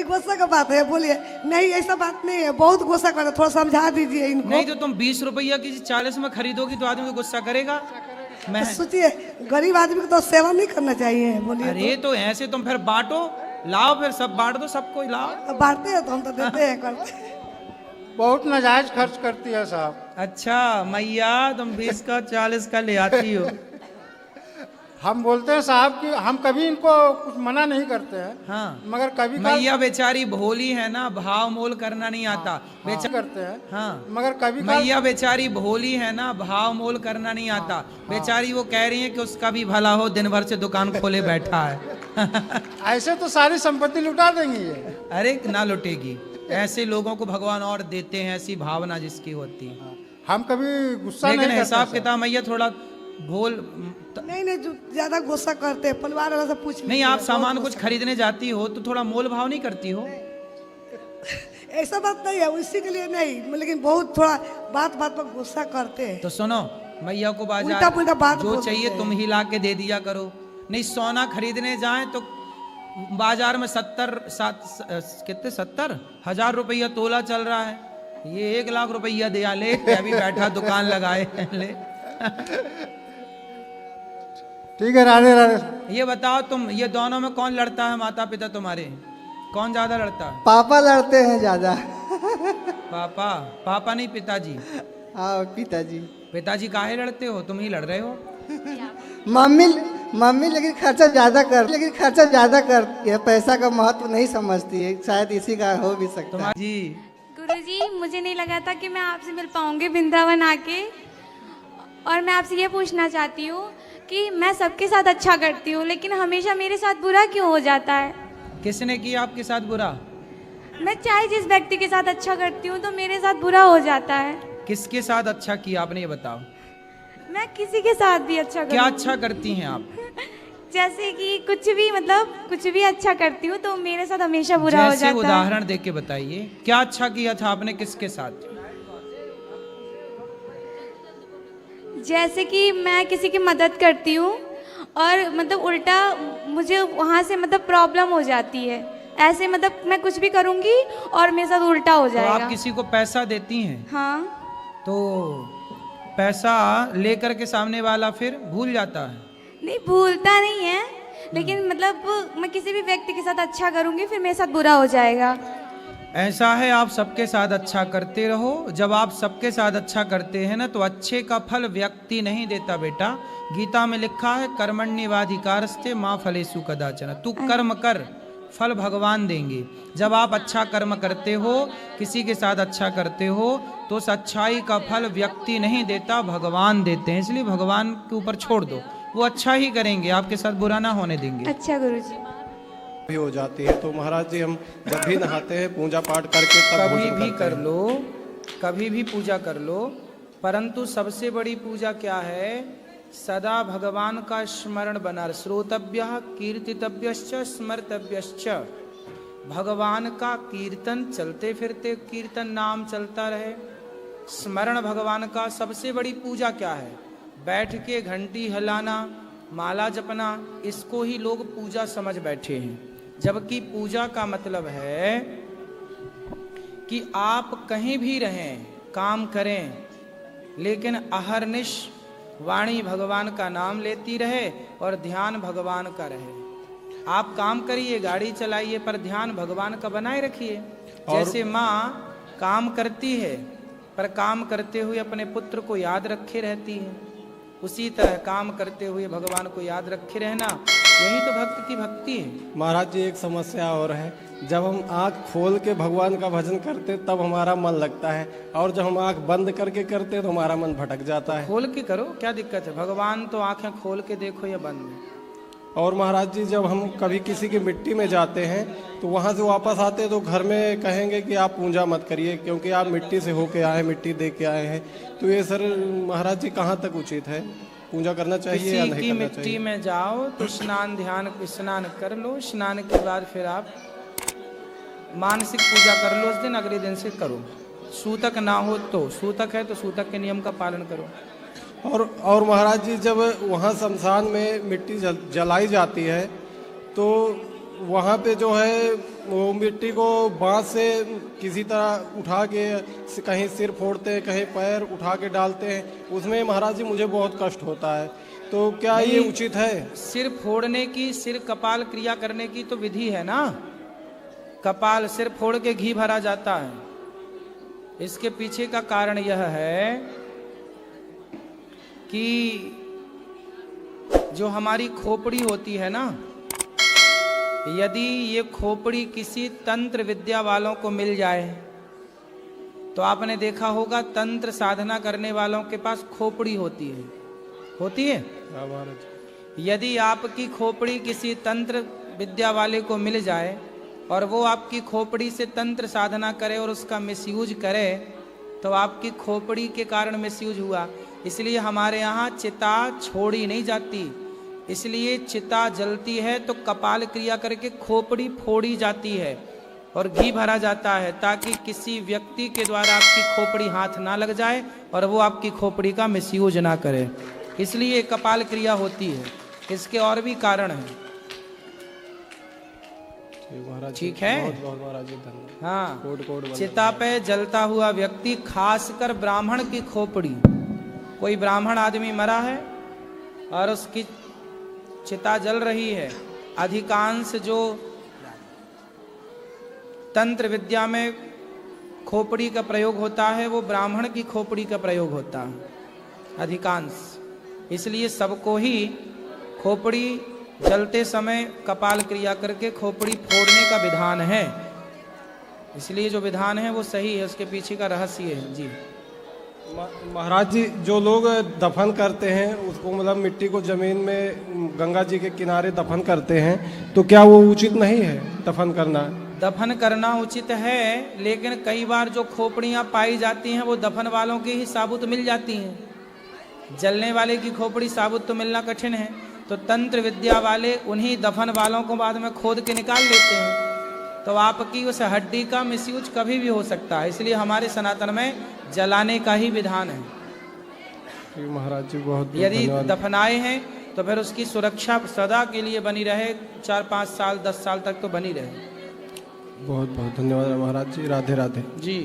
गुस्सा का बात है, बोलिए। नहीं ऐसा बात नहीं है, बहुत गुस्सा करते, थोड़ा समझा दीजिए इनको। नहीं तो तुम 20 रुपया की चीज 40 में खरीदोगी तो आदमी तो गुस्सा करेगा। मैं सोचिए, गरीब आदमी को तो सेवा नहीं करना चाहिए, बोलिए। अरे तो ऐसे तुम फिर बांटो, लाओ, फिर सब बांट दो, सबको लाओ। बांटते हैं तो हम तो देते हैं, करते हैं। बहुत नाजायज खर्च करती है साहब। अच्छा मैया, तुम 20 का 40 का ले आती हो। हम बोलते हैं साहब कि हम कभी इनको कुछ मना नहीं करते हैं। हाँ। मगर कभी मैया बेचारी भोली है ना, भाव मोल करना नहीं आता। करते हैं। हाँ। मगर कभी मैया बेचारी भोली है ना, भाव मोल करना नहीं आता। बेचारी वो कह रही है कि उसका भी भला हो, दिन भर से दुकान खोले बैठा है। ऐसे तो सारी संपत्ति लुटा देंगी ये। अरे ना लुटेगी, ऐसे लोगों को भगवान और देते हैं, ऐसी भावना जिसकी होती है। हम कभी गुस्सा लेकिन नहीं हिसाब किताब मैया थोड़ा भोल। नहीं जो ज्यादा गुस्सा करते हैं, परिवार वाला से पूछ नहीं, आप सामान कुछ खरीदने जाती हो तो थोड़ा मोल भाव नहीं करती हो? ऐसा बात नहीं है, उसी के लिए नहीं, लेकिन बहुत थोड़ा बात बात पर गुस्सा करते हैं। तो सुनो, मैया को बाजार उल्टा पुल्टा बात जो बोलते चाहिए हैं। तुम ही ला के दे दिया करो। नहीं, सोना खरीदने जाएं तो बाजार में 70,000 रुपया तोला चल रहा है, ये 1 लाख रुपया दिया ले, अभी बैठा दुकान लगाए ले। ठीक है, राधे राधे। ये बताओ तुम, ये दोनों में कौन लड़ता है? माता पिता तुम्हारे कौन ज्यादा लड़ता है? पापा लड़ते हैं ज्यादा। पापा नहीं, पिताजी। हाँ, पिताजी। पिताजी काहे लड़ते हो? तुम ही लड़ रहे हो। मम्मी लेकिन खर्चा ज्यादा करती है, पैसा का महत्व नहीं समझती है, शायद इसी का हो भी सकता है। जी गुरुजी, मुझे नहीं लगा था कि मैं आपसे मिल पाऊंगी वृंदावन आके, और मैं आपसे ये पूछना चाहती हूँ कि मैं सबके साथ अच्छा करती हूँ, लेकिन हमेशा मेरे साथ बुरा क्यों हो जाता है? किसने किया आपके साथ बुरा? मैं चाहे जिस व्यक्ति के साथ अच्छा करती हूँ तो मेरे साथ बुरा हो जाता है। किसके साथ अच्छा किया आपने, ये बताओ। मैं किसी के साथ भी अच्छा क्या अच्छा करती हैं आप? जैसे कि कुछ भी अच्छा करती हूँ तो मेरे साथ हमेशा बुरा हो जाता है। उदाहरण दे के बताइए, क्या अच्छा किया था आपने, किसके साथ? जैसे कि मैं किसी की मदद करती हूँ और मतलब उल्टा मुझे वहाँ से मतलब प्रॉब्लम हो जाती है। ऐसे मतलब मैं कुछ भी करूँगी और मेरे साथ उल्टा हो जाएगा। तो आप किसी को पैसा देती हैं? हाँ। तो पैसा लेकर के सामने वाला फिर भूल जाता है? नहीं, भूलता नहीं है, लेकिन मतलब मैं किसी भी व्यक्ति के साथ अच्छा करूँगी फिर मेरे साथ बुरा हो जाएगा। ऐसा है, आप सबके साथ अच्छा करते रहो। जब आप सबके साथ अच्छा करते हैं ना, तो अच्छे का फल व्यक्ति नहीं देता बेटा। गीता में लिखा है कर्मण्येवाधिकारस्ते माँ फलेषु कदाचन। तू कर्म कर, फल भगवान देंगे। जब आप अच्छा कर्म करते हो, किसी के साथ अच्छा करते हो, तो उस अच्छाई का फल व्यक्ति नहीं देता, भगवान देते हैं। इसलिए भगवान के ऊपर छोड़ दो, वो अच्छा ही करेंगे, आपके साथ बुरा ना होने देंगे। अच्छा गुरुजी। भी हो जाती है, तो महाराज जी हम जब भी नहाते हैं पूजा पाठ करके तब कभी भोजन भी करते कर हैं। लो, कभी भी पूजा कर लो, परंतु सबसे बड़ी पूजा क्या है? सदा भगवान का स्मरण बना, श्रोतव्यः कीर्तितव्यश्च स्मर्तव्यश्च। भगवान का कीर्तन, चलते फिरते कीर्तन नाम चलता रहे। स्मरण भगवान का। सबसे बड़ी पूजा क्या है? बैठ के घंटी हिलाना, माला जपना, इसको ही लोग पूजा समझ बैठे हैं। जबकि पूजा का मतलब है कि आप कहीं भी रहें, काम करें, लेकिन अहरनिश वाणी भगवान का नाम लेती रहे और ध्यान भगवान का रहे। आप काम करिए, गाड़ी चलाइए, पर ध्यान भगवान का बनाए रखिए। जैसे माँ काम करती है पर काम करते हुए अपने पुत्र को याद रखे रहती है, उसी तरह काम करते हुए भगवान को याद रखे रहना, यही तो भक्त की भक्ति है। महाराज जी एक समस्या और है, जब हम आँख खोल के भगवान का भजन करते तब हमारा मन लगता है, और जब हम आँख बंद करके करते तो हमारा मन भटक जाता है। खोल के करो, क्या दिक्कत है? भगवान तो आंखें खोल के देखो या बंद। और महाराज जी जब हम कभी किसी की मिट्टी में जाते हैं तो वहाँ से वापस आते तो घर में कहेंगे कि आप पूजा मत करिए, क्योंकि आप मिट्टी से होके आए, मिट्टी दे के आए हैं। तो ये सर महाराज जी कहाँ तक उचित है? पूजा करना चाहिए या नहीं करना चाहिए? किसी की मिट्टी में जाओ तो स्नान कर लो, स्नान के बाद फिर आप मानसिक पूजा कर लो, उस दिन अगले दिन से करो। सूतक ना हो तो, सूतक है तो सूतक के नियम का पालन करो। और महाराज जी जब वहाँ शमशान में मिट्टी जलाई जाती है तो वहाँ पे जो है वो मिट्टी को बांस से किसी तरह उठा के कहीं सिर फोड़ते हैं, कहीं पैर उठा के डालते हैं, उसमें महाराज जी मुझे बहुत कष्ट होता है। तो क्या ये उचित है? सिर फोड़ने की, सिर कपाल क्रिया करने की तो विधि है ना। कपाल, सिर फोड़ के घी भरा जाता है। इसके पीछे का कारण यह है कि जो हमारी खोपड़ी होती है ना, यदि ये खोपड़ी किसी तंत्र विद्या वालों को मिल जाए, तो आपने देखा होगा तंत्र साधना करने वालों के पास खोपड़ी होती है। यदि आपकी खोपड़ी किसी तंत्र विद्या वाले को मिल जाए और वो आपकी खोपड़ी से तंत्र साधना करे और उसका मिसयूज करे, तो आपकी खोपड़ी के कारण मिसयूज हुआ। इसलिए हमारे यहाँ चिता छोड़ी नहीं जाती, इसलिए चिता जलती है तो कपाल क्रिया करके खोपड़ी फोड़ी जाती है और घी भरा जाता है, ताकि किसी व्यक्ति के द्वारा आपकी खोपड़ी हाथ ना लग जाए और वो आपकी खोपड़ी का मिसयूज ना करे। इसलिए कपाल क्रिया होती है। इसके और भी कारण हैं। ठीक है, बहुत महाराज जी धन्यवाद। हाँ, चिता पे जलता हुआ व्यक्ति, खासकर ब्राह्मण की खोपड़ी, कोई ब्राह्मण आदमी मरा है और उसकी चिता जल रही है, अधिकांश जो तंत्र विद्या में खोपड़ी का प्रयोग होता है वो ब्राह्मण की खोपड़ी का प्रयोग होता है अधिकांश। इसलिए सबको ही खोपड़ी जलते समय कपाल क्रिया करके खोपड़ी फोड़ने का विधान है। इसलिए जो विधान है वो सही है, उसके पीछे का रहस्य है। जी महाराज जी जो लोग दफन करते हैं उसको, मतलब मिट्टी को जमीन में गंगा जी के किनारे दफन करते हैं, तो क्या वो उचित नहीं है दफन करना? दफन करना उचित है, लेकिन कई बार जो खोपड़ियाँ पाई जाती हैं वो दफन वालों की ही साबुत मिल जाती हैं। जलने वाले की खोपड़ी साबुत तो मिलना कठिन है, तो तंत्र विद्या वाले उन्हीं दफन वालों को बाद में खोद के निकाल लेते हैं, तो आपकी उस हड्डी का मिसयूज कभी भी हो सकता है। इसलिए हमारे सनातन में जलाने का ही विधान है। महाराज जी बहुत यदि दफनाए हैं तो फिर उसकी सुरक्षा सदा के लिए बनी रहे, 4-5 साल 10 साल तक तो बनी रहे। बहुत बहुत धन्यवाद महाराज जी। राधे राधे जी।